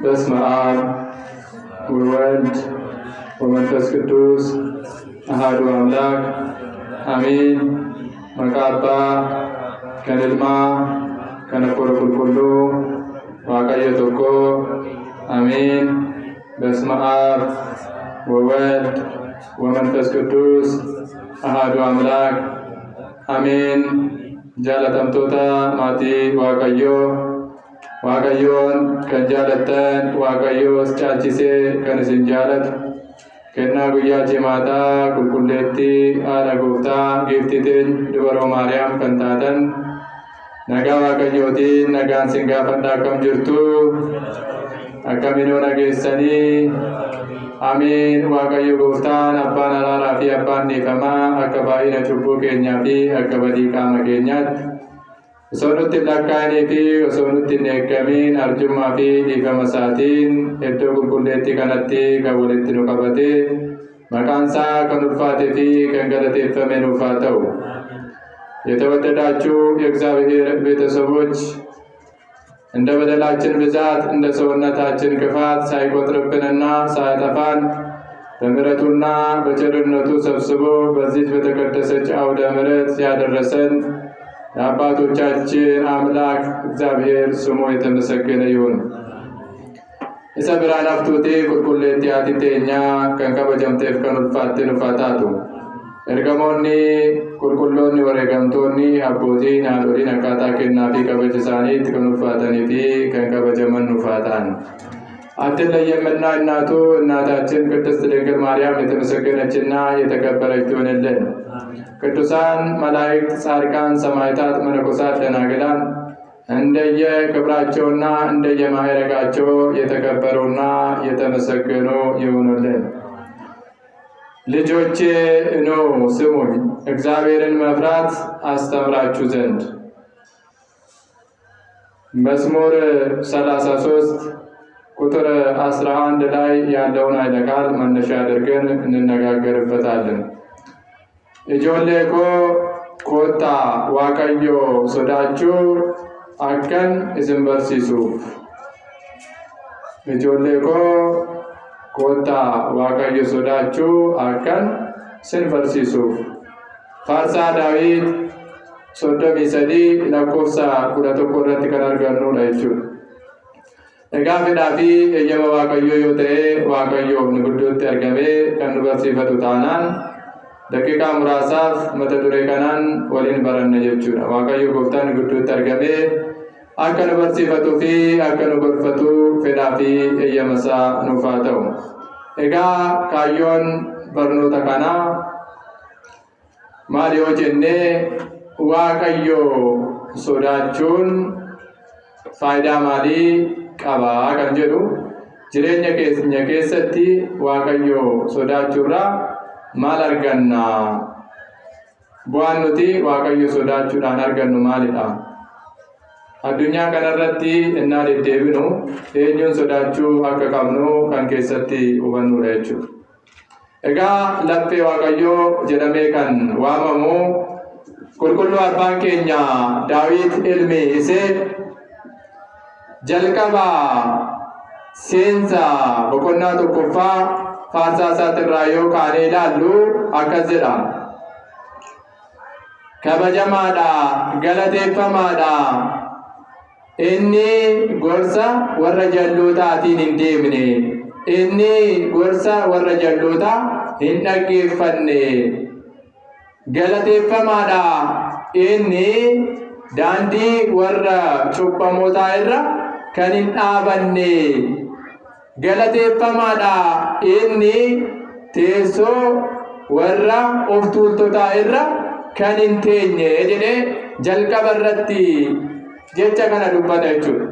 በስመ አብ ወወልድ ወመንፈስ ቅዱስ አሐዱ አምላክ አሜን። መቃባ ከንልማ ከነኮረ ቁልቁሉ ዋቀየ ቶኮ አሜን። በስመ አብ ወወልድ ወመንፈስ ቅዱስ አሐዱ አምላክ አሜን። ጃለተምቶታ ማቲ ዋቀዮ waaqayyoon kan jaalattan waaqayyoos caalchisee kan isin jaalatu kennaa guyyaa jimaataa qulqulleettii haadha gooftaa giiftitiin dubaroo maariyaam kan taatan nagaa waaqayyootiin nagaan sin gaafadha akkam jirtu akkaminoo nageessanii amiin. waaqayyo gooftaan abbaan araaraa fi abbaan dhiifamaa akka baay'ina cubbuu keenyaa fi akka badii qaama keenyaatti osoo nutti hin lakkaa'inii fi osoo nutti hin eeggamiin arjummaa fi dhiifama isaatiin iddoo qulqulleettii kanatti kan walitti nu qabate maqaan isaa kan ulfaate fi kan galateeffame nuuf haa ta'u። የተወደዳችሁ የእግዚአብሔር ቤተሰቦች እንደ በደላችን ብዛት እንደ ሰውነታችን ክፋት ሳይቆጥርብንና ሳያጠፋን በምሕረቱና በቸርነቱ ሰብስቦ በዚህ በተቀደሰች አውደ ምሕረት ያደረሰን የአባቶቻችን አምላክ እግዚአብሔር ስሙ የተመሰገነ ይሁን። የሰብራን አፍቶቴ ቁልቁሌት ያቲቴኛ ከንከበጀምቴፍ ከኑልፋት ኑፋታቱ ኤርገሞኒ ቁልቁሎኒ ወሬገምቶኒ አቦቲን አዶሊን አካታ ኬናፊ ከበጅሳኒት ከኑፋተኒ ፊ ከንከበጀመን ኑፋታን አትለየምና እናቱ እናታችን ቅድስት ድንግል ማርያም የተመሰገነችና የተከበረች ትሆንልን። ቅዱሳን መላእክት፣ ጻድቃን፣ ሰማዕታት፣ መነኮሳት፣ ደናግላን እንደየ ክብራቸውና እንደየ ማዕረጋቸው የተከበሩና የተመሰገኑ ይሁኑልን። ልጆቼ ኑ ስሙኝ፣ እግዚአብሔርን መፍራት አስተምራችሁ ዘንድ መዝሙር 33 ቁጥር 11 ላይ ያለውን ኃይለ ቃል መነሻ አድርገን እንነጋገርበታለን። ijoollee koo kottaa waaqayyo sodaachuu akkan isin barsiisuuf. ijoollee koo kottaa waaqayyo sodaachuu akkan isin barsiisuuf. faarsaa Daawit 33 lakkoofsa 11 irratti kan argannudha jechuudha. egaa fedhaa fi eeyyama waaqayyoo yoo ta'e waaqayyoo nu gidduutti argamee kan nu barsiifatu taanaan daqiiqaa muraasaaf mata duree kanaan waliin baranna jechuudha. waaqayyo gooftaan gidduutti argamee akka nu barsiifatuu fi akka nu gorfatu fedhaa fi eeyyama isaa nuuf haa ta'u. egaa kaayyoon barnoota kanaa maal yoo jennee waaqayyo sodaachuun faayidaa maalii qabaa kan jedhu jireenya keenya keessatti waaqayyo sodaachuurraa maal arganna? bu'aan nuti waaqayyo sodaachuudhaan argannu maalidha? addunyaa kanarratti innaa deddeebinu eenyuun sodaachuu akka qabnu kan keessatti hubannudha jechuudha. egaa laphee waaqayyoo jedhamee kan waamamu qulqulluu abbaan keenya Daawit ilmi isee jalqaba seensa boqonnaa tokkoffaa faarsaa isaatirraa yoo kaanee ilaallu akkas jedha. kabajamaadha, galateeffamaadha, inni gorsa warra jallootaatiin hin deemne, inni gorsa warra jallootaa hin dhaggeeffanne. galateeffamaadha, inni daandii warra cubbamootaa irra kan hin dhaabanne. galateeffamaadha, inni teessoo warra of tuultotaa irra kan hin teenye jedhee jalqaba irratti jecha kana dubbata jechuudha.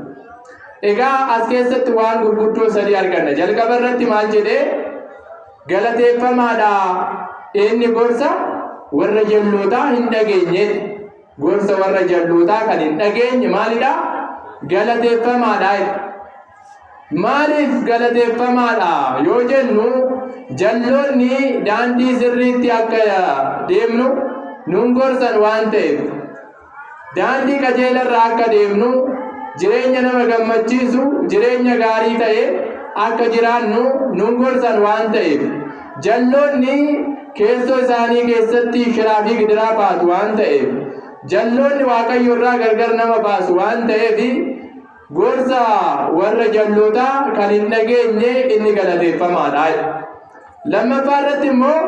egaa as keessatti waan gurguddoo sadii arganna. jalqaba irratti maal jedhee galateeffamaadha, inni gorsa warra jallootaa hin dhageenye. gorsa warra jallootaa kan hin dhageenye maalidha? galateeffamaadha. maaliif galateeffamaadha yoo jennu jalloonni daandii sirriitti akka deemnu nun gorsan waan ta'eef daandii qajeelarraa akka deemnu jireenya nama gammachiisu jireenya gaarii ta'e akka jiraannu nun gorsan waan ta'eef jalloonni keessoo isaanii keessatti shiraa fi gidiraa baatu waan ta'eef jalloonni waaqayyo irraa gargar nama baasu waan ta'eef gorsa warra jallootaa kan hin dhageenye inni galateeffamaadha. Lammaffaa irratti immoo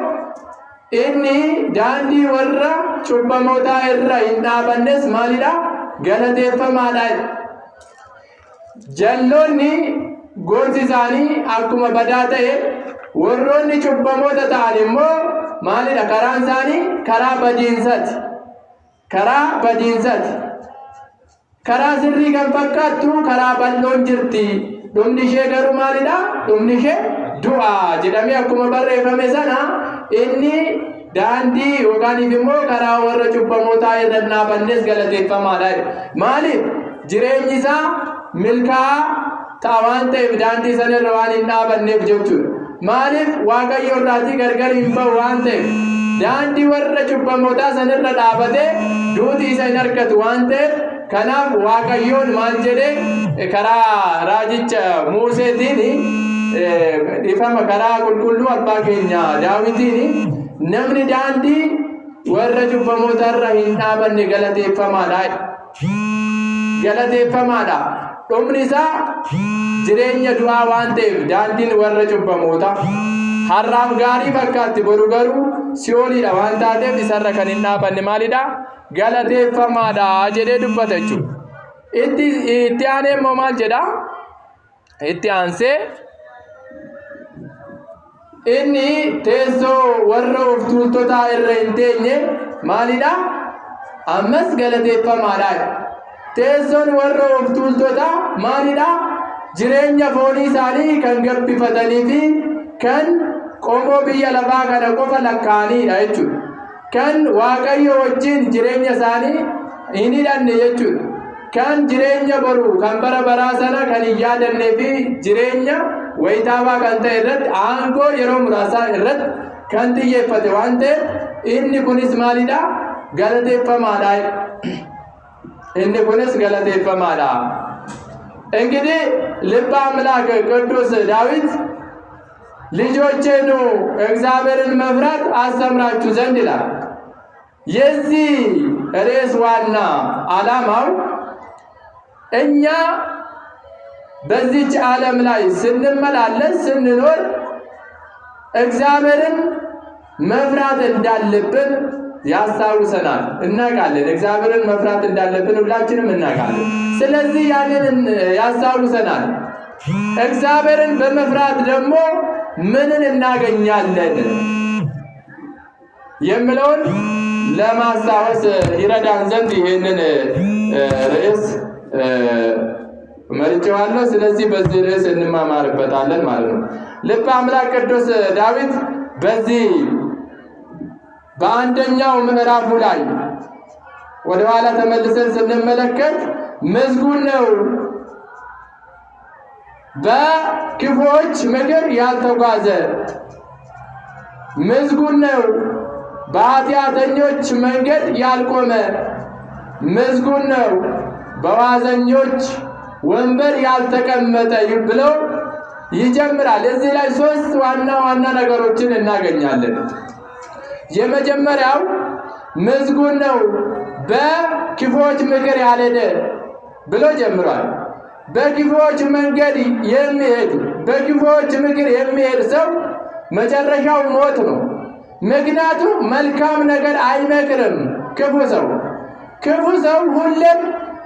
inni daandii warra cubbamootaa irra hin dhaabannes maalidha? Galateeffamaadha. Jalloonni gorsi isaanii akkuma badaa ta'e warroonni cubbamoota ta'an immoo maalidha? Karaan isaanii karaa badiinsaati. Karaa badiinsaati. Karaa sirrii kan fakkaattu karaa bal'oon jirti. Dhumni ishee garuu maalidha? Dhumni ishee du'a jedhamee akkuma barreeffame sana inni daandii yookaan immoo karaa warra cubbamootaa irra dhaabannes galateeffamaadha. Maaliif? Jireenyi isaa milkaa'aa ta'a waan ta'eef daandii sana irra waan hin dhaabanneef jechuudha. Maaliif? Waaqayyo irraatii gargar hin ba'u waan ta'eef daandii warra cubbamootaa sana irra dhaabatee duuti isa hin argatu waan ta'eef kanaaf waaqayyoon maal jedhee karaa raajicha Museetiin ifama karaa qulqulluu abbaa keenya Daawitiin namni daandii warra cubbamootaa irra hin dhaabanne galateeffamaadha. Galateeffamaadha. Dhumni isaa jireenya du'aa waan ta'eef daandiin warra cubbamootaa har'aaf gaarii fakkaatti boru garuu si'oolidha waan taateef isarra kan hin dhaabanne maalidha? Galateeffamaadha jedhee dubbata jechuudha. Itti aanee immoo maal jedha? Itti aansee inni teessoo warra of tuultotaa irra hin teenye maalidha? Ammas galateeffamaadha. Teessoon warra of tuultotaa maalidha? Jireenya foonii isaanii kan gabbifatanii fi kan qomoo biyya lafaa kana qofa lakkaa'anidha jechuudha. Kan waaqayyo wajjin jireenya isaanii hin hidhanne jechuudha. Kan jireenya boru kan bara baraa sana kan hin yaadannee fi jireenya wayitaawaa kan ta'e irratti aangoo yeroo muraasaa irratti kan xiyyeeffate waan ta'eef inni kunis maalidha? Galateeffamaadha. Inni kunis galateeffamaadha. እንግዲህ ልበ አምላክ ቅዱስ ዳዊት ልጆቼኑ እግዚአብሔርን መፍራት አስተምራችሁ ዘንድ ይላል። የዚህ ርዕስ ዋና ዓላማው እኛ በዚች ዓለም ላይ ስንመላለስ ስንኖር እግዚአብሔርን መፍራት እንዳለብን ያስታውሰናል። እናውቃለን። እግዚአብሔርን መፍራት እንዳለብን ሁላችንም እናውቃለን። ስለዚህ ያንን ያስታውሰናል። እግዚአብሔርን በመፍራት ደግሞ ምንን እናገኛለን የሚለውን ለማስታወስ ይረዳን ዘንድ ይህንን ርዕስ መርጬዋለሁ። ስለዚህ በዚህ ርዕስ እንማማርበታለን ማለት ነው። ልበ አምላክ ቅዱስ ዳዊት በዚህ በአንደኛው ምዕራፉ ላይ ወደ ኋላ ተመልሰን ስንመለከት ምስጉን ነው በክፉዎች ምክር ያልተጓዘ፣ ምስጉን ነው በኃጢአተኞች መንገድ ያልቆመ፣ ምስጉን ነው በዋዘኞች ወንበር ያልተቀመጠ ብለው ይጀምራል። እዚህ ላይ ሶስት ዋና ዋና ነገሮችን እናገኛለን። የመጀመሪያው ምስጉን ነው በክፉዎች ምክር ያልሄደ ብሎ ጀምሯል። በክፉዎች መንገድ የሚሄድ በክፉዎች ምክር የሚሄድ ሰው መጨረሻው ሞት ነው። ምክንያቱም መልካም ነገር አይመክርም ክፉ ሰው። ክፉ ሰው ሁሌም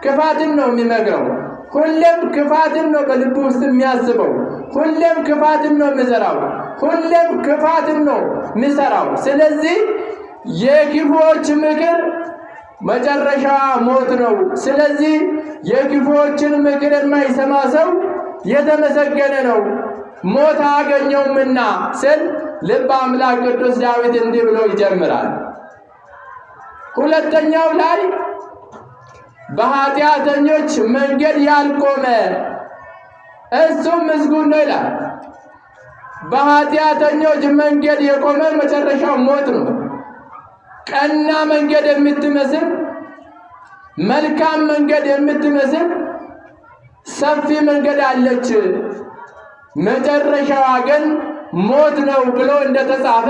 ክፋትን ነው የሚመክረው። ሁሌም ክፋትን ነው በልቡ ውስጥ የሚያስበው። ሁሌም ክፋትን ነው የሚዘራው። ሁሌም ክፋትን ነው የሚሰራው። ስለዚህ የክፉዎች ምክር መጨረሻ ሞት ነው። ስለዚህ የክፉዎችን ምክር የማይሰማ ሰው የተመሰገነ ነው፣ ሞት አያገኘውምና ስል ልበ አምላክ ቅዱስ ዳዊት እንዲህ ብሎ ይጀምራል። ሁለተኛው ላይ በኃጢአተኞች መንገድ ያልቆመ እሱም ምስጉን ነው ይላል። በኃጢአተኞች መንገድ የቆመ መጨረሻው ሞት ነው። ቀና መንገድ የምትመስል መልካም መንገድ የምትመስል ሰፊ መንገድ አለች፣ መጨረሻዋ ግን ሞት ነው ብሎ እንደተጻፈ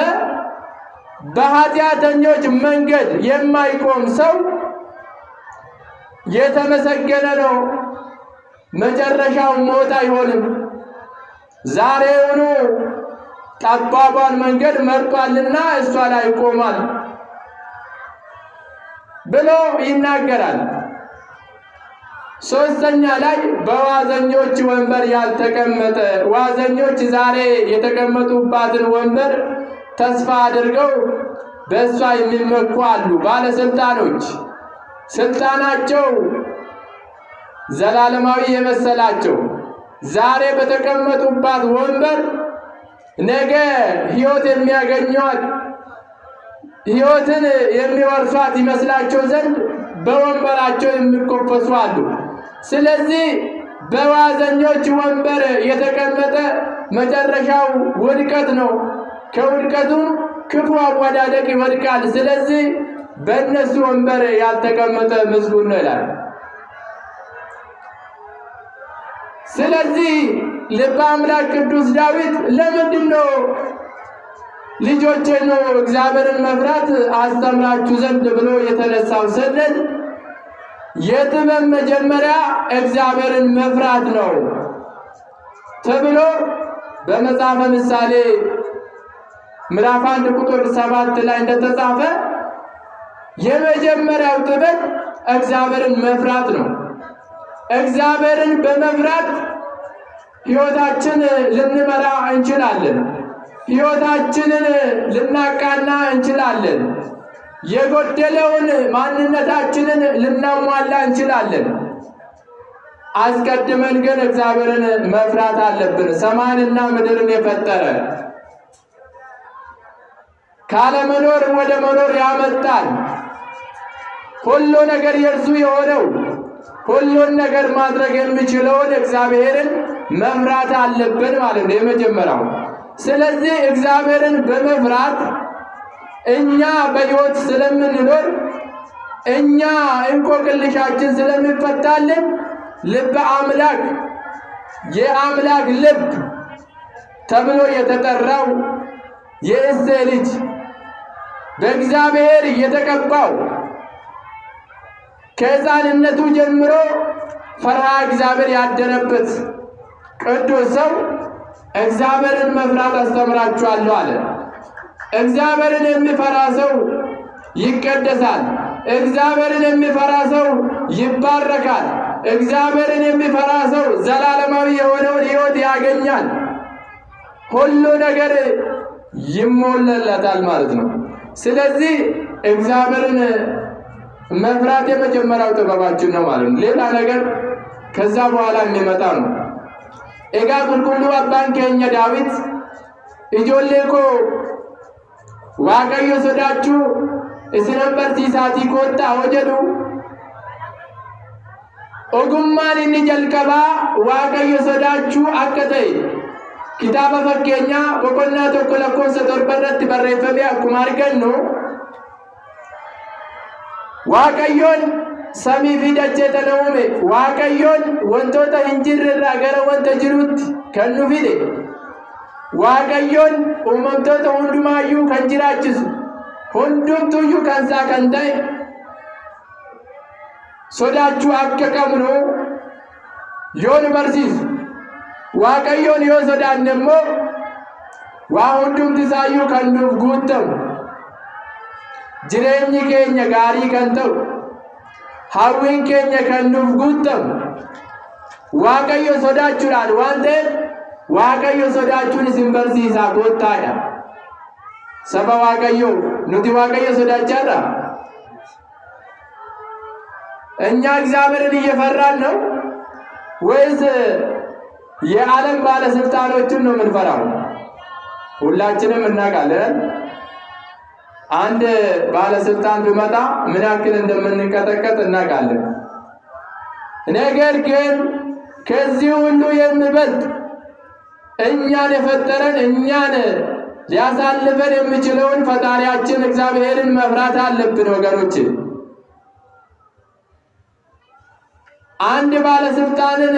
በኃጢአተኞች መንገድ የማይቆም ሰው የተመሰገነ ነው፣ መጨረሻው ሞት አይሆንም። ዛሬውኑ ጠባቧን መንገድ መርጧልና እሷ ላይ ይቆማል ብሎ ይናገራል። ሶስተኛ ላይ በዋዘኞች ወንበር ያልተቀመጠ፣ ዋዘኞች ዛሬ የተቀመጡባትን ወንበር ተስፋ አድርገው በእሷ የሚመኩ አሉ። ባለስልጣኖች ስልጣናቸው ዘላለማዊ የመሰላቸው ዛሬ በተቀመጡባት ወንበር ነገ ሕይወት የሚያገኟት ሕይወትን የሚወርሷት ይመስላቸው ዘንድ በወንበራቸው የሚኮፈሱ አሉ። ስለዚህ በዋዘኞች ወንበር የተቀመጠ መጨረሻው ውድቀት ነው። ከውድቀቱም ክፉ አወዳደቅ ይወድቃል። ስለዚህ በእነሱ ወንበር ያልተቀመጠ ምስጉን ነው ይላል። ስለዚህ ልበ አምላክ ቅዱስ ዳዊት ለምንድን ነው ልጆቼ ነው እግዚአብሔርን መፍራት አስተምራችሁ ዘንድ ብሎ የተነሳው ስንል የጥበብ መጀመሪያ እግዚአብሔርን መፍራት ነው ተብሎ በመጽሐፈ ምሳሌ ምዕራፍ 1 ቁጥር 7 ላይ እንደተጻፈ የመጀመሪያው ጥበብ እግዚአብሔርን መፍራት ነው። እግዚአብሔርን በመፍራት ሕይወታችን ልንመራ እንችላለን። ሕይወታችንን ልናቃና እንችላለን። የጎደለውን ማንነታችንን ልናሟላ እንችላለን። አስቀድመን ግን እግዚአብሔርን መፍራት አለብን። ሰማይንና ምድርን የፈጠረ ካለመኖር ወደ መኖር ያመጣል፣ ሁሉ ነገር የእርሱ የሆነው ሁሉን ነገር ማድረግ የሚችለውን እግዚአብሔርን መፍራት አለብን ማለት ነው የመጀመሪያው። ስለዚህ እግዚአብሔርን በመፍራት እኛ በሕይወት ስለምንኖር እኛ እንቆቅልሻችን ስለሚፈታልን ልበ አምላክ የአምላክ ልብ ተብሎ የተጠራው የእሴይ ልጅ በእግዚአብሔር የተቀባው ከሕፃንነቱ ጀምሮ ፈርሃ እግዚአብሔር ያደረበት ቅዱስ ሰው እግዚአብሔርን መፍራት አስተምራችኋለሁ አለ። እግዚአብሔርን የሚፈራ ሰው ይቀደሳል። እግዚአብሔርን የሚፈራ ሰው ይባረካል። እግዚአብሔርን የሚፈራ ሰው ዘላለማዊ የሆነውን ሕይወት ያገኛል። ሁሉ ነገር ይሞላለታል ማለት ነው። ስለዚህ እግዚአብሔርን መፍራት የመጀመሪያው ጥበባችን ነው ማለት ነው። ሌላ ነገር ከዛ በኋላ የሚመጣ ነው። ኤጋ ቁልቁሉ አባን ኬኛ ዳዊት ኢጆሌኮ ዋቀዮ ሶዳችሁ እስነን በርሲሳቲ ኮታ ወጀዱ ኦጉማን inni jalqabaa waaqayyo sodaachuu akka ta'e kitaaba fakkeenyaa boqonnaa 1:7 irratti barreeffame akkuma argannu waaqayyoon samii fi dachee tana uume, waaqayyoon wantoota hin jirre irraa gara wanta jiruutti kan nu fide, waaqayyoon uumamtoota hundumaayyuu kan jiraachisu, hundumtuyyuu kan isaa kan ta'e sodaachuu akka qabnu yoo nu barsiisu. waaqayyoon yoo sodaanne immoo waa hundumti isaayyuu kan nuuf guutamu, jireenyi keenya gaarii kan ta'u, hawwiin keenya kan nuuf guutamu waaqayyo sodaachuudhaan waan ta'eef waaqayyo sodaachuun isin barsiisaa goottaadha. Saba waaqayyo nuti waaqayyo sodaacharra እኛ እግዚአብሔርን እየፈራን ነው ወይስ የዓለም ባለስልጣኖችን ነው የምንፈራው? ሁላችንም እናውቃለን። አንድ ባለስልጣን ቢመጣ ምን ያክል እንደምንቀጠቀጥ እናውቃለን። ነገር ግን ከዚህ ሁሉ የሚበልጥ እኛን የፈጠረን እኛን ሊያሳልፈን የሚችለውን ፈጣሪያችን እግዚአብሔርን መፍራት አለብን ወገኖች። አንድ ባለስልጣንን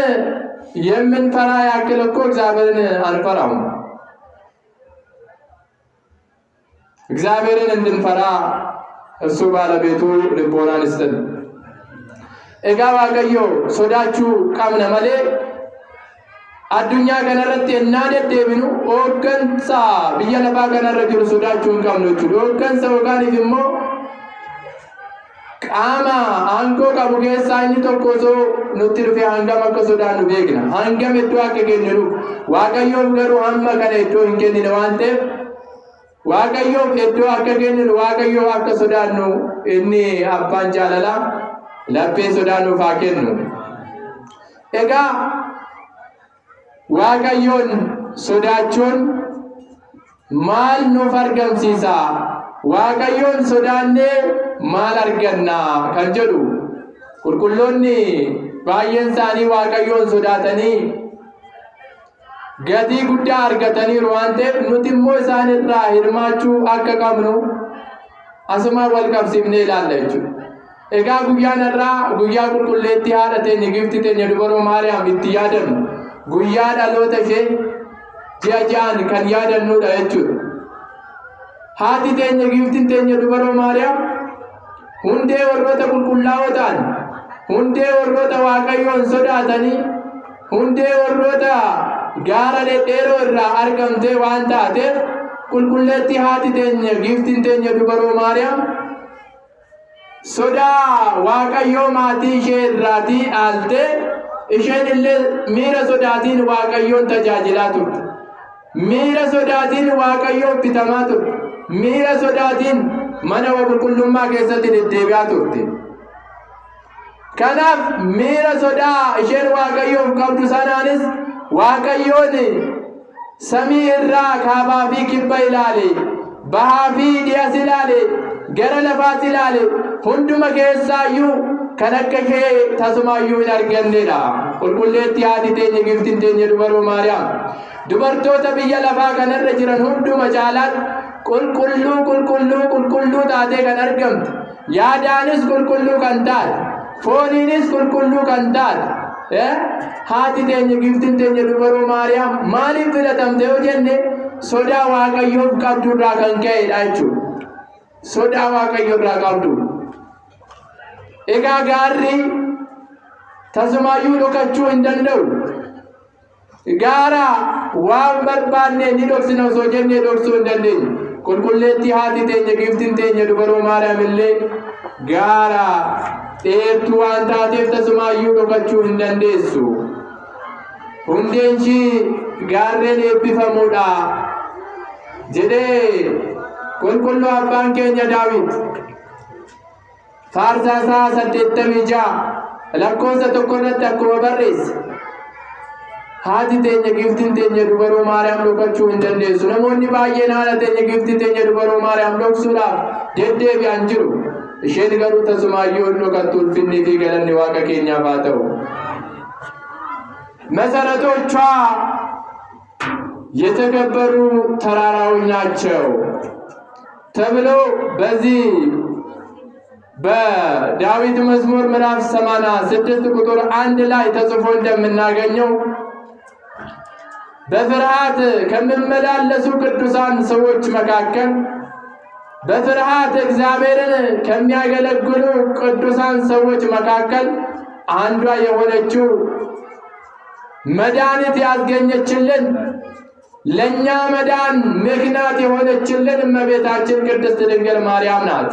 የምንፈራ ያክል እኮ እግዚአብሔርን አንፈራውም። እግዚአብሔርን እንድንፈራ እሱ ባለቤቱ ልቦናን ይስጠን። ኤጋ ዋቀዮ ሶዳቹ ቀምነ መሌ አዱኛ ከነረት እናደደብኑ ኦገንሳ ብየለፋ ከነረት ጅሩ ሶዳቹን ቀምኖቹ ኦገንሳ ወጋኒፍ እሞ ቃማ አንጎ ቀቡ ኬሳኝ tokkoso nutti dhufe hangam akka sodaannu beekna. Hangam iddoo akka kenninu waaqayyoof garuu hamma kana iddoo hin kennine waan ta'eef waaqayyoof iddoo akka kenninu waaqayyoof akka sodaannu inni abbaan jaalala laphee sodaannuuf haa kennu. Egaa waaqayyoon sodaachuun maal nuuf argamsiisa? waaqayyoon sodaannee maal arganna kan jedhu qulqulloonni baay'een isaanii waaqayyoon sodaatanii gatii guddaa argataniiru waan ta'eef nuti immoo isaan irraa hirmaachuu akka qabnu asuma wal qabsiifnee ilaalla jechuudha. Egaa guyyaan irraa guyyaa qulqulleetti haadha teenya gifti teenya dubaroo Maariyaam itti yaadannu guyyaa dhaloota ishee ji'a ji'aan kan yaadannudha jechuudha. Haati teenya giftiin teenya dubaroo Maariyaam hundee warroota qulqullaa'oo ta'an, hundee warroota waaqayyoon sodaatanii, hundee warroota gaara dhedheeroo irraa argamtee waan taateef qulqulleetti haati teenya giftiin teenya dubaroo Maariyaam sodaa waaqayyoo maatii ishee irraatii dhaaltee isheen illee miira sodaatiin waaqayyoon tajaajilaa turte. Miira sodaatiin waaqayyoon bitamaa turte. Miira sodaatiin mana qulqullummaa keessatti deddeebi'aa turte. Kanaaf miira sodaa isheen waaqayyoof qabdu sanaanis waaqayyoon samii irraa kaabaa fi kibba ilaale, bahaa fi dhiyas ilaale, gara lafaas ilaale, hunduma keessaayyuu kan akka ishee tasumaayyuu hin argannedha. Qulqulleetti haati teenya giftiin teenya dubaroo Maariyaam dubartoota biyya lafaa kanarra jiran hunduma caalaatti qulqulluu taatee kan argamtu, yaadaanis qulqulluu kan taate, fooniinis qulqulluu kan taate haati teenya giftiin teenya dubaroo Maariyaam maaliif filatamte yoo jenne sodaa waaqayyoof qabdu irraa kan ka'edha jechuudha. Sodaa waaqayyoo irraa qabdu. Egaa gaarri tasumaayyuu dhokachuu hin danda'u. Gaara waan barbaanne ni dhoksina osoo jennee dhoksuu hin dandeenyu. Qulqulleetti haati teenya giftiin teenya dubaroo Maariyaam illee gaara dheertuu waan taateef tasumaayyuu dhokachuu hin dandeessu. Hundeen ishii gaarreen eebbifamuudha jedhee qulqulluu abbaan keenya Daawit faarsaa isaa 86 lakkoofsa 1 irratti akkuma barreesse. Haati teenya giftiin teenya dubaroo Maariyaam dhokachuu hin dandeessu. Namoonni baay'een haadha teenya giftii teenya dubaroo Maariyaam dhoksuudhaaf deddeebi'an jiru. Isheen garuu tasumaayyuu hin dhokattu. Ulfinnii fi galanni Waaqa keenyaaf haa ta'u. መሰረቶቿ የተከበሩ ተራራዎች ናቸው ተብሎ በዚህ በዳዊት መዝሙር ምዕራፍ 86 ቁጥር 1 ላይ ተጽፎ እንደምናገኘው በፍርሃት ከሚመላለሱ ቅዱሳን ሰዎች መካከል በፍርሃት እግዚአብሔርን ከሚያገለግሉ ቅዱሳን ሰዎች መካከል አንዷ የሆነችው መድኃኒት ያስገኘችልን ለኛ መዳን ምክንያት የሆነችልን እመቤታችን ቅድስት ድንግል ማርያም ናት።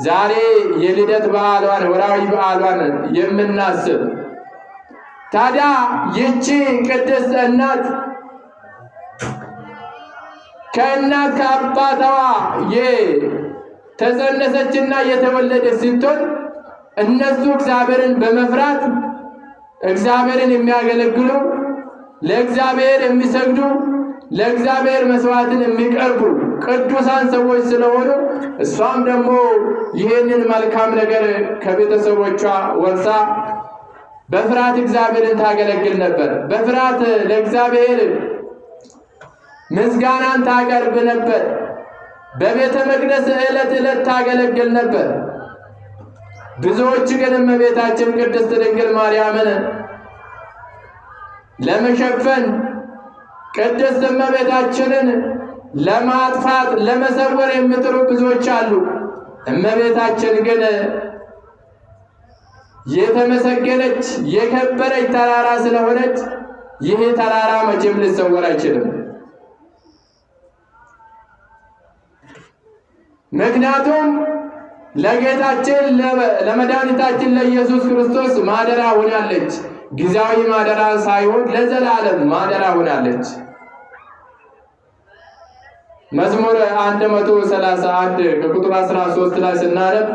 ዛሬ የልደት በዓሏን ወራዊ በዓሏን የምናስብ ታዲያ ይህች ቅድስት እናት ከእናት ከአባቷ የተጸነሰችና የተወለደች ስትሆን እነሱ እግዚአብሔርን በመፍራት እግዚአብሔርን የሚያገለግሉ ለእግዚአብሔር የሚሰግዱ ለእግዚአብሔር መስዋዕትን የሚቀርቡ ቅዱሳን ሰዎች ስለሆኑ እሷም ደግሞ ይህንን መልካም ነገር ከቤተሰቦቿ ወርሳ በፍርሃት እግዚአብሔርን ታገለግል ነበር። በፍርሃት ለእግዚአብሔር ምስጋናን ታቀርብ ነበር። በቤተ መቅደስ ዕለት ዕለት ታገለግል ነበር። ብዙዎች ግን እመቤታችን ቅድስት ድንግል ማርያምን ለመሸፈን ቅድስት እመቤታችንን ለማጥፋት ለመሰወር የሚጥሩ ብዙዎች አሉ። እመቤታችን ግን የተመሰገነች የከበረች ተራራ ስለሆነች ይህ ተራራ መቼም ሊሰወር አይችልም። ምክንያቱም ለጌታችን ለመድኃኒታችን ለኢየሱስ ክርስቶስ ማደሪያ ሆናለች። ጊዜያዊ ማደሪያ ሳይሆን ለዘላለም ማደሪያ ሆናለች። መዝሙር 131 ከቁጥር 13 ላይ ስናነብ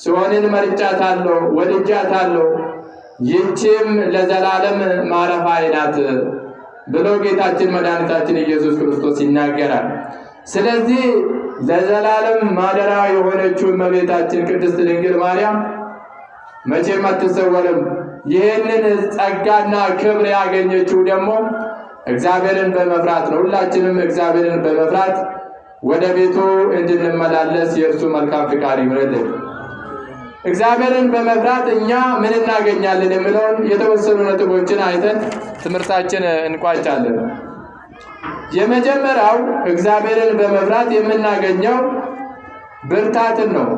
ሲኦልን መርጫታለሁ ወድጃታለሁ ይህችም ለዘላለም ማረፊያዬ ናት ብሎ ጌታችን መድኃኒታችን ኢየሱስ ክርስቶስ ይናገራል። ስለዚህ ለዘላለም ማደሪያ የሆነችው እመቤታችን ቅድስት ድንግል ማርያም መቼም አትሰወርም። ይህንን ጸጋና ክብር ያገኘችው ደግሞ እግዚአብሔርን በመፍራት ነው። ሁላችንም እግዚአብሔርን በመፍራት ወደ ቤቱ እንድንመላለስ የእርሱ መልካም ፍቃድ ይሁንልን። እግዚአብሔርን በመፍራት እኛ ምን እናገኛለን የሚለውን የተወሰኑ ነጥቦችን አይተን ትምህርታችን እንቋጫለን። የመጀመሪያው እግዚአብሔርን በመፍራት የምናገኘው ብርታትን ነው።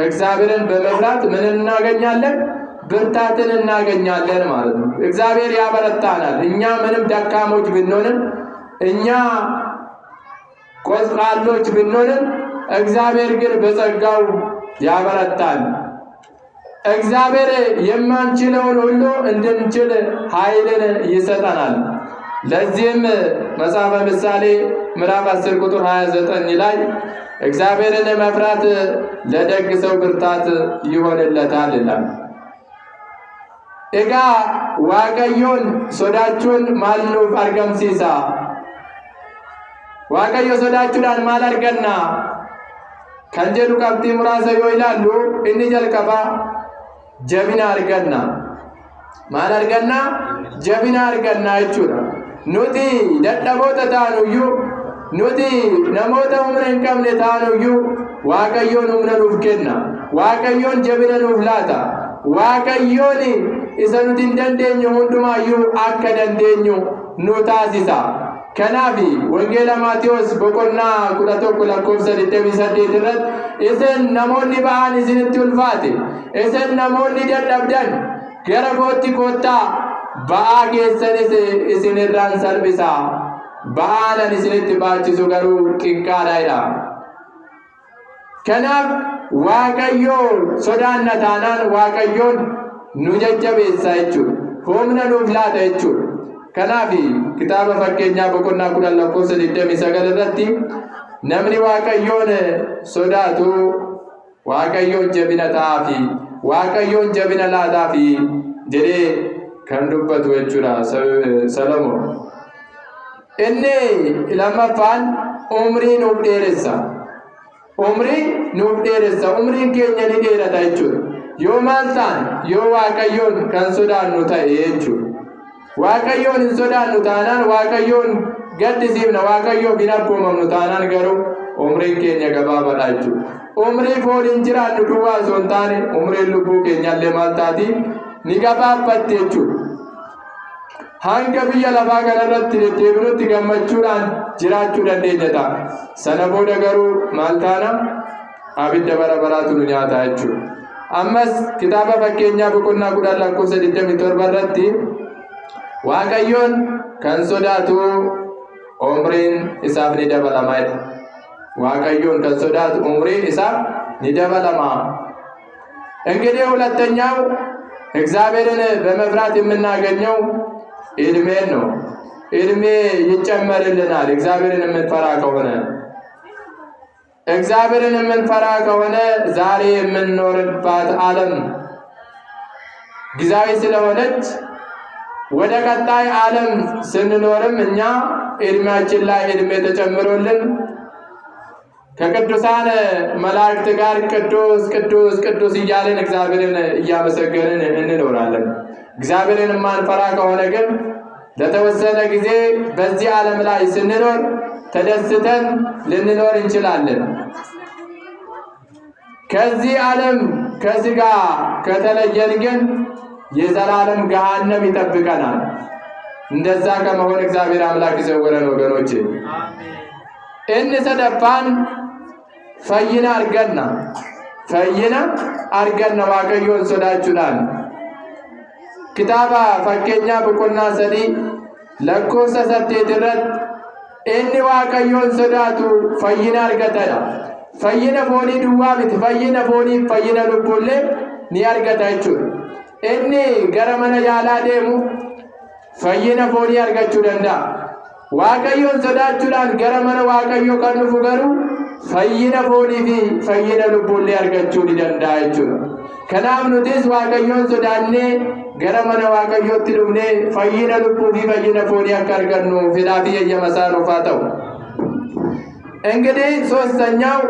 እግዚአብሔርን በመፍራት ምን እናገኛለን? ብርታትን እናገኛለን ማለት ነው። እግዚአብሔር ያበረታናል። እኛ ምንም ደካሞች ብንሆንም፣ እኛ ቆስቋሎች ብንሆንም እግዚአብሔር ግን በጸጋው ያበረታል። እግዚአብሔር የማንችለውን ሁሉ እንድንችል ኃይልን ይሰጠናል። ለዚህም መጽሐፈ ምሳሌ ምዕራፍ 10 ቁጥር 29 ላይ እግዚአብሔርን መፍራት ለደግ ሰው ብርታት ይሆንለታል ይላል። ኤጋ ዋቀዮን ሶዳቹን ማልኑፍ አርገምሲሳ ዋቀዮ ሶዳቹዳን ማል አርገና ከንጀሉ ቀብጢ ሙራሰ ዮ ይላሉ። እኒ ጀልቀባ ጀቢና አርገና ማል አርገና ጀቢና አርገና ይቹራ ኑቲ ደደቦተ ታኑዩ ኑቲ ነሞተ ሁምነ እንቀምነ ታኑዩ ዋቀዮን ሁምነ ኑፍ kenna ዋቀዮን ጀቢነ ኑፍ ላታ ዋቀዮን isa nuti hin dandeenyu hundumayyuu akka dandeenyu nu taasisa. Kanaafi wangeela Maatiyos boqonnaa 11 lakkoofsa 28 irratti isin namoonni ba'aan isinitti ulfaate, isin namoonni dadhabdan gara kootti koottaa, ba'aa keessanis isinirraan salphisa. Ba'aanan isinitti baachisu garuu xiqqaadha jedha. Kanaaf Waaqayyoon sodaanna taanaan Waaqayyoon nu jajjabeessa jechuudha. Humna nuuf laata jechuudha. Kanaafi kitaaba fakkeenyaa boqonnaa 10 lakkoofsa 29 irratti namni Waaqayyoon sodaatu Waaqayyoon jabina ta'aafi Waaqayyoon jabina laataafi jedhee kan dubbatu jechuudha Salomoon. Inni lammaffaan umrii nuuf dheeressa. Umrii nuuf dheeressa. Umriin keenya ni dheerata jechuudha. Yoo maal ta'an yoo Waaqayyoon kan sodaannu ta'e jechuudha. Waaqayyoon hin sodaannu taanaan Waaqayyoon gaddisiifna, Waaqayyoof hin abboomamnu taanaan garuu umriin keenya gabaabaadha jechuudha. Umrii foon hin jiraannu duwwaa osoo hin taane umriin lubbuu keenyallee maal taati ni gabaabatti jechuudha. Hanga biyya lafaa kanarratti deddeebinutti gammachuudhaan jiraachuu dandeenya ta'a. Sana booda garuu maal taana abidda bara baraatu nu nyaata jechuudha. Ammas kitaaba fakkeenyaa boqonnaa 10 lakkoofsa 27 irratti Waaqayyoon kan sodaatu umriin isaaf ni dabalama jedha. Waaqayyoon kan sodaatu umriin isaaf ni dabalama። እንግዲህ ሁለተኛው እግዚአብሔርን በመፍራት የምናገኘው እድሜን ነው። እድሜ ይጨመርልናል እግዚአብሔርን የምንፈራ ከሆነ። እግዚአብሔርን የምንፈራ ከሆነ ዛሬ የምንኖርባት ዓለም ጊዜያዊ ስለሆነች ወደ ቀጣይ ዓለም ስንኖርም እኛ እድሜያችን ላይ እድሜ ተጨምሮልን ከቅዱሳን መላእክት ጋር ቅዱስ ቅዱስ ቅዱስ እያልን እግዚአብሔርን እያመሰገንን እንኖራለን። እግዚአብሔርን የማንፈራ ከሆነ ግን ለተወሰነ ጊዜ በዚህ ዓለም ላይ ስንኖር ተደስተን ልንኖር እንችላለን። ከዚህ ዓለም ከሥጋ ከተለየን ግን የዘላለም ገሃነም ይጠብቀናል። እንደዛ ከመሆን እግዚአብሔር አምላክ ይሰውረን ወገኖቼ። እንሰደፋን ፈይና አርገና ዋቀዮን ሶዳቹዳን kitaaba fakkeenyaa boqonnaa 3 lakkoofsa 8 irratti inni waaqayyoon sodaatu fayyina argatadha. Fayyina foonii duwwaa miti, fayyina foonii fayyina lubbuullee ni argata jechuudha. Inni gara mana yaalaa deemu fayyina foonii argachuu danda'a. Waaqayyoon sodaachuudhaan gara mana waaqayyoo kan dhufu garuu fayyina foonii fi fayyina lubbuullee argachuu ni danda'a jechuudha. Kanaaf nutis waaqayyoon sodaannee gara mana waaqayyootti dhufnee fayyina lubbuu fi fayyina foonii akka argannu fedhaa fi eeyyama isaa nuuf haa ta'u። እንግዲህ ሶስተኛው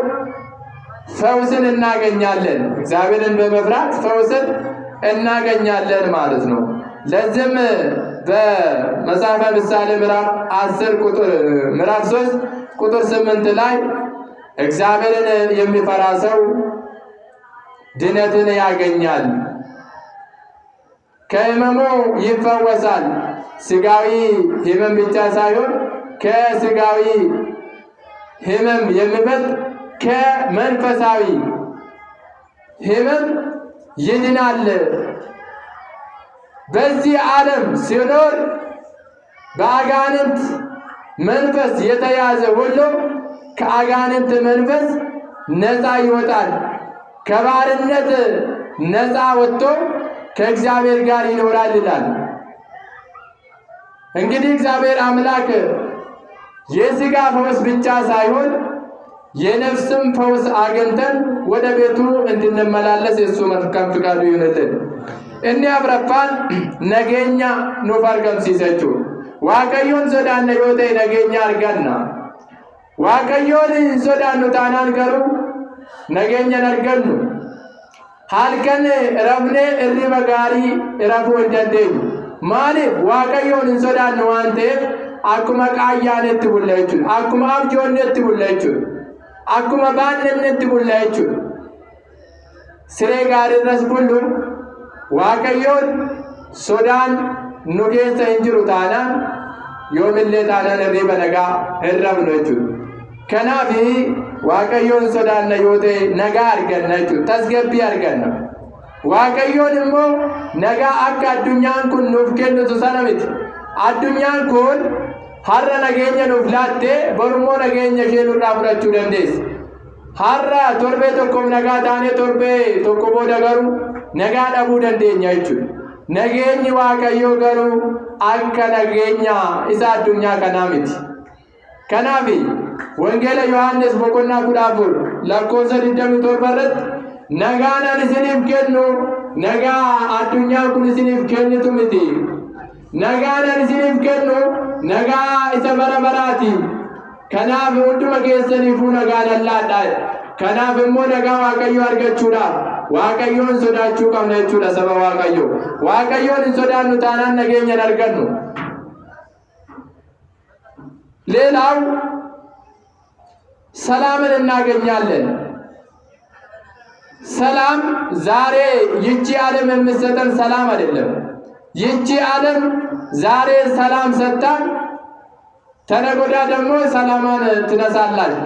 ፈውስን እናገኛለን። እግዚአብሔርን በመፍራት ፈውስን እናገኛለን ማለት ነው። ለዚህም በመጽሐፈ ምሳሌ ምዕራፍ 3 ቁጥር 8 ላይ እግዚአብሔርን የሚፈራ ሰው ድነትን ያገኛል፣ ከሕመሙ ይፈወሳል። ሥጋዊ ሕመም ብቻ ሳይሆን ከሥጋዊ ሕመም የሚበልጥ ከመንፈሳዊ ሕመም ይድናል። በዚህ ዓለም ሲኖር በአጋንንት መንፈስ የተያዘ ሁሉ ከአጋንንት መንፈስ ነፃ ይወጣል። ከባርነት ነፃ ወጥቶ ከእግዚአብሔር ጋር ይኖራል ይላል። እንግዲህ እግዚአብሔር አምላክ የሥጋ ፈውስ ብቻ ሳይሆን የነፍስም ፈውስ አግኝተን ወደ ቤቱ እንድንመላለስ የእሱ መልካም ፍቃዱ ይሁንልን። እኔ አብረፋን ነገኛ ኑፍ አርገምሲሰችው waaqayyoon sodaanne yoo ta'e nageenya arganna. waaqayyoon hin sodaannu taanaan garuu nageenya hin argannu. halkan rafnee irriba gaarii rafuu hin dandeenyu. maaliif waaqayyoon hin sodaannu waan ta'eef akkuma qaayyaanetti bulla jechuudha, akkuma abjoonnetti bulla jechuudha, akkuma baannennetti bulla jechuudha. siree gaariirras bullu waaqayyoon sodaan nu keessa hin jiru taanaan yoomillee taanaan irriba nagaa hin rafnu jechuudha. kanaaf waaqayyoon sodaanna yoo ta'e nagaa arganna jechuudha, tasgabbii arganna. waaqayyoon immoo nagaa akka addunyaan kun nuuf kennitu sana miti. addunyaan kun har'a nageenya nuuf laattee borummoo nageenya ishee nurraa fudhachuu dandeessi. har'a torbee tokkoof nagaa taanee torbee tokko booda garuu nagaa dhabuu dandeenya jechuudha. nageenyi waaqayyoo garuu akka nageenya isa addunyaa kanaa miti. kanaaf wangeela yohannis boqonnaa 14 lakkoofsa 27 irratti nagaan ani isiniif kennu nagaa addunyaan kun isiniif kennitu miti. nagaan ani isiniif kennu nagaa isa bara baraati. kanaaf hunduma keessaniifuu nagaan allaadhaa. kanaaf immoo nagaa waaqayyoo argachuudhaaf waaqayyoon sodaachuu qabna jechuudha. saba waaqayyoo waaqayyoon hin sodaannu taanaan nageenya hin argannu. ሌላው ሰላምን እናገኛለን። ሰላም ዛሬ ይቺ ዓለም የምትሰጠን ሰላም አይደለም። ይቺ ዓለም ዛሬ ሰላም ሰጥታን ተነገ ወዲያ ደግሞ ሰላማን ትነሳለች።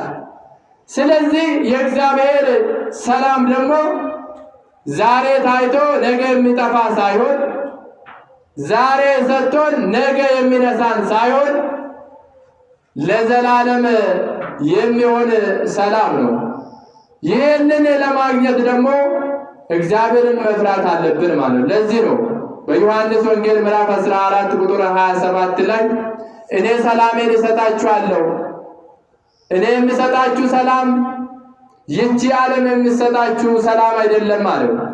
ስለዚህ የእግዚአብሔር ሰላም ደግሞ ዛሬ ታይቶ ነገ የሚጠፋ ሳይሆን ዛሬ ሰጥቶን ነገ የሚነሳን ሳይሆን ለዘላለም የሚሆን ሰላም ነው። ይህንን ለማግኘት ደግሞ እግዚአብሔርን መፍራት አለብን ማለት ነው። ለዚህ ነው በዮሐንስ ወንጌል ምዕራፍ 14 ቁጥር 27 ላይ እኔ ሰላሜን እሰጣችኋለሁ፣ እኔ የምሰጣችሁ ሰላም ይቺ ዓለም የምሰጣችሁ ሰላም አይደለም ማለት ነው።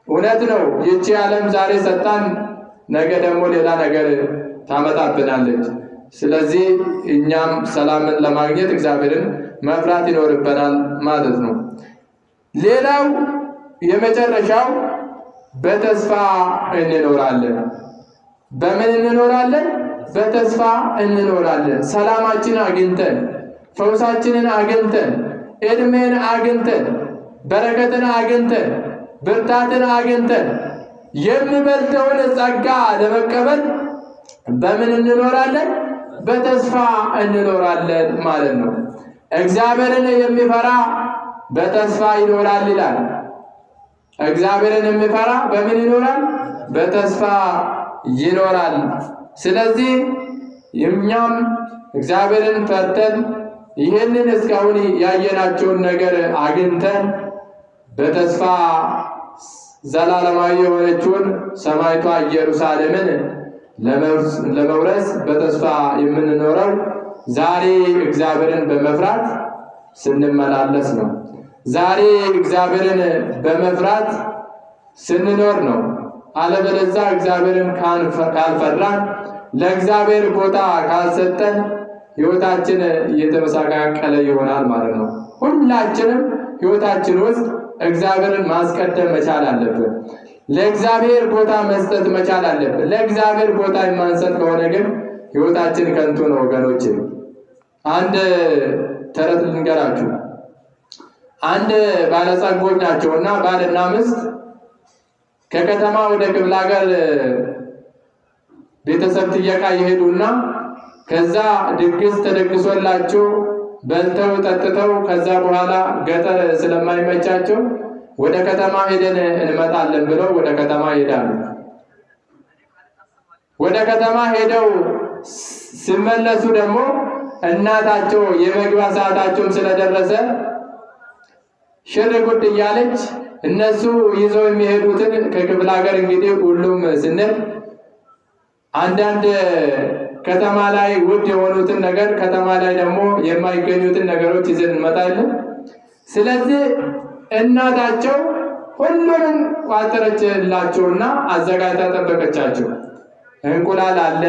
እውነት ነው። ይቺ ዓለም ዛሬ ሰጣን፣ ነገ ደግሞ ሌላ ነገር ታመጣብናለች። ስለዚህ እኛም ሰላምን ለማግኘት እግዚአብሔርን መፍራት ይኖርብናል ማለት ነው። ሌላው የመጨረሻው በተስፋ እንኖራለን። በምን እንኖራለን? በተስፋ እንኖራለን። ሰላማችንን አግኝተን፣ ፈውሳችንን አግኝተን፣ እድሜን አግኝተን በረከትን አግኝተን ብርታትን አግኝተን የሚበልጠውን ጸጋ ለመቀበል በምን እንኖራለን? በተስፋ እንኖራለን ማለት ነው። እግዚአብሔርን የሚፈራ በተስፋ ይኖራል ይላል። እግዚአብሔርን የሚፈራ በምን ይኖራል? በተስፋ ይኖራል። ስለዚህ እኛም እግዚአብሔርን ፈርተን ይህንን እስካሁን ያየናቸውን ነገር አግኝተን በተስፋ ዘላለማዊ የሆነችውን ሰማይቷ ኢየሩሳሌምን ለመውረስ በተስፋ የምንኖረው ዛሬ እግዚአብሔርን በመፍራት ስንመላለስ ነው። ዛሬ እግዚአብሔርን በመፍራት ስንኖር ነው። አለበለዚያ እግዚአብሔርን ካልፈራን ለእግዚአብሔር ቦታ ካልሰጠን ሕይወታችን እየተመሰቃቀለ ይሆናል ማለት ነው። ሁላችንም ሕይወታችን ውስጥ እግዚአብሔርን ማስቀደም መቻል አለብን። ለእግዚአብሔር ቦታ መስጠት መቻል አለብን። ለእግዚአብሔር ቦታ የማንሰጥ ከሆነ ግን ሕይወታችን ከንቱ ነው ወገኖች። አንድ ተረት ልንገራችሁ። አንድ ባለጸጎች ናቸውና ባልና ሚስት ከከተማ ወደ ክፍለ ሀገር ቤተሰብ ጥየቃ ይሄዱና ከዛ ድግስ ተደግሶላቸው በልተው ጠጥተው ከዛ በኋላ ገጠር ስለማይመቻቸው ወደ ከተማ ሄደን እንመጣለን ብለው ወደ ከተማ ይሄዳሉ። ወደ ከተማ ሄደው ሲመለሱ ደግሞ እናታቸው የመግቢያ ሰዓታቸውም ስለደረሰ ሽር ጉድ እያለች እነሱ ይዘው የሚሄዱትን ከክፍለ ሀገር እንግዲህ ሁሉም ስንል አንዳንድ ከተማ ላይ ውድ የሆኑትን ነገር ከተማ ላይ ደግሞ የማይገኙትን ነገሮች ይዘን እንመጣለን። ስለዚህ እናታቸው ሁሉንም ቋጠረችላቸውና አዘጋጅታ ጠበቀቻቸው። እንቁላል አለ፣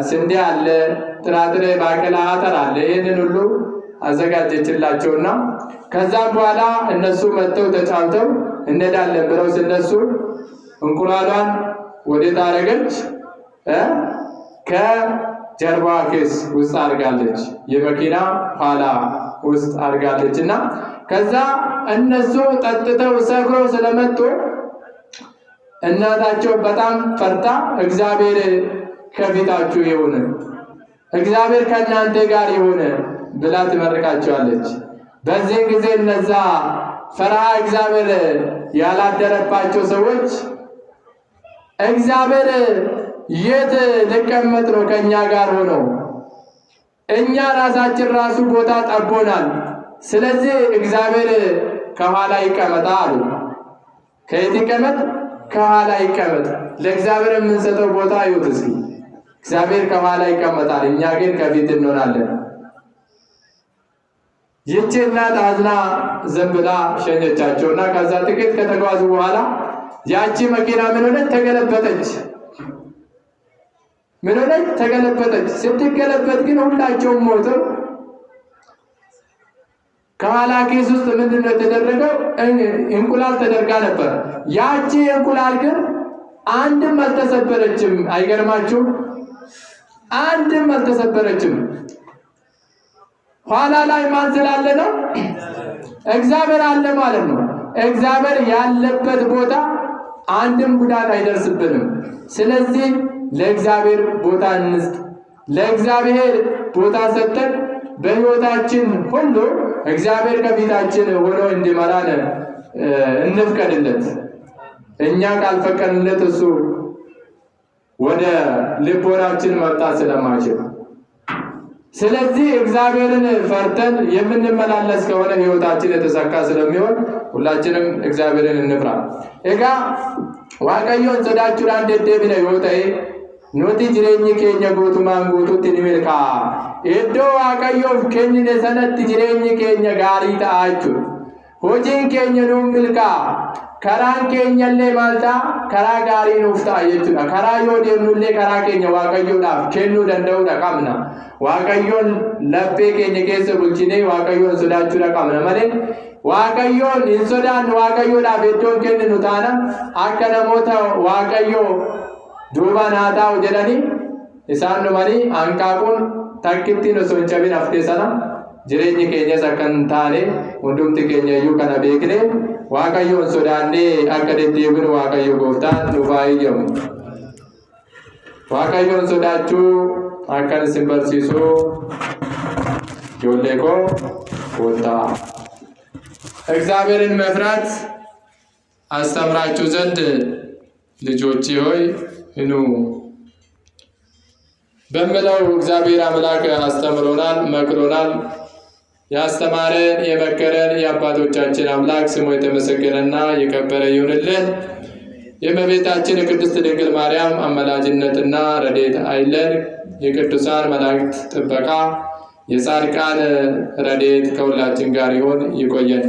ስንዴ አለ፣ ጥራጥሬ፣ ባቄላ፣ አተር አለ። ይህንን ሁሉ አዘጋጀችላቸውና ከዛም በኋላ እነሱ መጥተው ተጫውተው እንሄዳለን ብለው ሲነሱ እንቁላሏን ወዴት አደረገች? ከጀርባ ኬስ ውስጥ አድርጋለች፣ የመኪና ኋላ ውስጥ አድርጋለች። እና ከዛ እነሱ ጠጥተው ሰክረው ስለመጡ እናታቸው በጣም ፈርታ እግዚአብሔር ከፊታችሁ ይሁን፣ እግዚአብሔር ከእናንተ ጋር ይሁን ብላ ትመርቃቸዋለች። በዚህ ጊዜ እነዛ ፈርሃ እግዚአብሔር ያላደረባቸው ሰዎች እግዚአብሔር የት ሊቀመጥ ነው ከእኛ ጋር ሆኖ? እኛ ራሳችን ራሱ ቦታ ጠቦናል። ስለዚህ እግዚአብሔር ከኋላ ይቀመጣ አሉ። ከየት ይቀመጥ? ከኋላ ይቀመጥ። ለእግዚአብሔር የምንሰጠው ቦታ ይሁት እስኪ። እግዚአብሔር ከኋላ ይቀመጣል፣ እኛ ግን ከፊት እንሆናለን። ይህች እናት አዝና ዝም ብላ ሸኘቻቸውና ከዛ ጥቂት ከተጓዙ በኋላ ያቺ መኪና ምን ሆነች? ተገለበጠች። ምን ሆነች? ተገለበጠች። ስትገለበጥ ግን ሁላቸውም ሞተው ከኋላ ኪስ ውስጥ ምንድነው የተደረገው? እንቁላል ተደርጋ ነበር። ያቺ እንቁላል ግን አንድም አልተሰበረችም። አይገርማችሁም? አንድም አልተሰበረችም። ኋላ ላይ ማን ስላለ ነው? እግዚአብሔር አለ ማለት ነው። እግዚአብሔር ያለበት ቦታ አንድም ጉዳት አይደርስብንም። ስለዚህ ለእግዚአብሔር ቦታ እንስጥ። ለእግዚአብሔር ቦታ ሰጥተን በሕይወታችን ሁሉ እግዚአብሔር ከፊታችን ሆኖ እንዲመራን እንፍቀድለት። እኛ ካልፈቀድለት እሱ ወደ ልቦናችን መምጣት ስለማይችል፣ ስለዚህ እግዚአብሔርን ፈርተን የምንመላለስ ከሆነ ሕይወታችን የተሳካ ስለሚሆን ሁላችንም እግዚአብሔርን እንፍራ። ኤጋ waaqayyoon sodaachuudhaan deddeebina yoo ta'e nuti jireenyi keenya guutumaan guutuutti ni milkaa'a. Iddoo waaqayyoof kennine sanatti jireenyi keenya gaarii ta'a jechuudha. Hojiin keenya nuuf milkaa'a. Karaan keenyallee maal ta'a? Karaa gaarii nuuf ta'a jechuudha. Karaa yoo deemnullee karaa keenya waaqayyoodhaaf kennuu danda'uudha qabna. Waaqayyoon laphee keenya keessa bulchinee waaqayyoon sodaachuudha qabna malee waaqayyoon hin sodaannu. waaqayyoodhaaf iddoon kenninu taana akka namoota waaqayyoo duuba naa taa'u jedhanii isaan dhumanii hanqaaquun takkittiin osoo hin cabin haftee sana jireenyi keenyas akka hin taane hundumti keenya iyyuu kana beekne Waaqayyoon sodaannee akka deddeebinu Waaqayyo Gooftaan nuuf haa eeyyamu. Waaqayyoon sodaachuu akkan isin barsiisu ijoollee koo kottaa እግዚአብሔርን መፍራት አስተምራችሁ ዘንድ ልጆቼ ሆይ ኑ በሚለው እግዚአብሔር አምላክ አስተምሮናል፣ መክሮናል። ያስተማረን የመከረን የአባቶቻችን አምላክ ስሙ የተመሰገነና የከበረ ይሁንልን። የእመቤታችን የቅድስት ድንግል ማርያም አማላጅነትና ረድኤት አይለየን። የቅዱሳን መላእክት ጥበቃ የጻድቃን ረድኤት ከሁላችን ጋር ይሁን። ይቆየን።